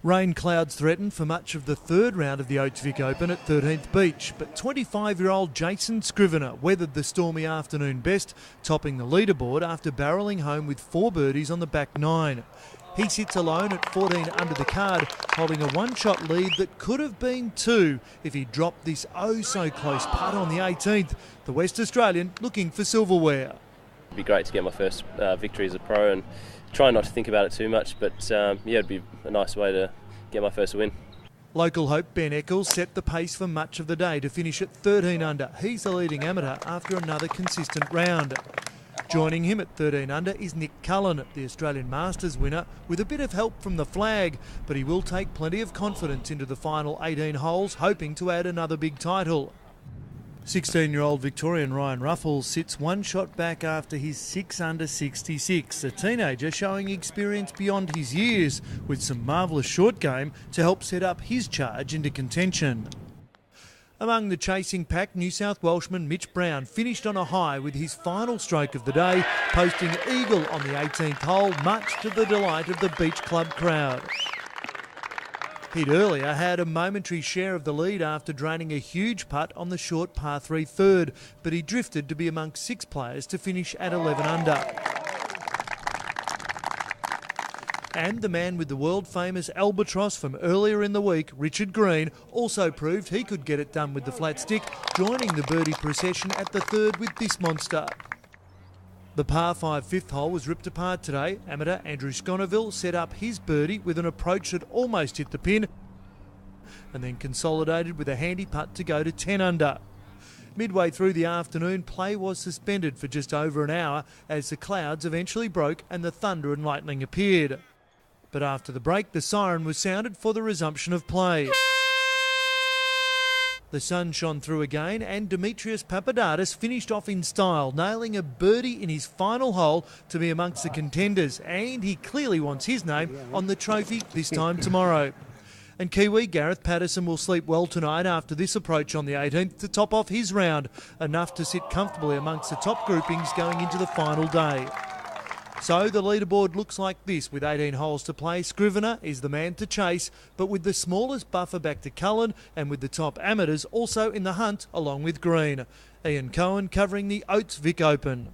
Rain clouds threatened for much of the third round of the Oates Vic Open at 13th Beach, but 25-year-old Jason Scrivener weathered the stormy afternoon best, topping the leaderboard after barrelling home with 4 birdies on the back 9. He sits alone at 14 under the card, holding a one-shot lead that could have been 2 if he dropped this oh-so-close putt on the 18th. The West Australian looking for silverware. It'd be great to get my first victory as a pro and try not to think about it too much, but yeah, it'd be a nice way to get my first win. Local hope Ben Eccles set the pace for much of the day to finish at 13 under. He's the leading amateur after another consistent round. Joining him at 13 under is Nick Cullen, the Australian Masters winner, with a bit of help from the flag, but he will take plenty of confidence into the final 18 holes, hoping to add another big title. 16-year-old Victorian Ryan Ruffles sits one shot back after his 6 under 66, a teenager showing experience beyond his years, with some marvellous short game to help set up his charge into contention. Among the chasing pack, New South Welshman Mitch Brown finished on a high with his final stroke of the day, posting eagle on the 18th hole, much to the delight of the Beach Club crowd. He'd earlier had a momentary share of the lead after draining a huge putt on the short par 3 third, but he drifted to be amongst 6 players to finish at 11 under. And the man with the world-famous albatross from earlier in the week, Richard Green, also proved he could get it done with the flat stick, joining the birdie procession at the third with this monster. The par 5 fifth hole was ripped apart today. Amateur Andrew Sconoville set up his birdie with an approach that almost hit the pin and then consolidated with a handy putt to go to 10 under. Midway through the afternoon, play was suspended for just over an hour as the clouds eventually broke and the thunder and lightning appeared. But after the break, the siren was sounded for the resumption of play. The sun shone through again and Demetrius Papadakis finished off in style, nailing a birdie in his final hole to be amongst the contenders, and he clearly wants his name on the trophy this time tomorrow. And Kiwi Gareth Patterson will sleep well tonight after this approach on the 18th to top off his round, enough to sit comfortably amongst the top groupings going into the final day. So the leaderboard looks like this with 18 holes to play. Scrivener is the man to chase, but with the smallest buffer back to Cullen and with the top amateurs also in the hunt along with Green. Ian Cohen covering the Oates Vic Open.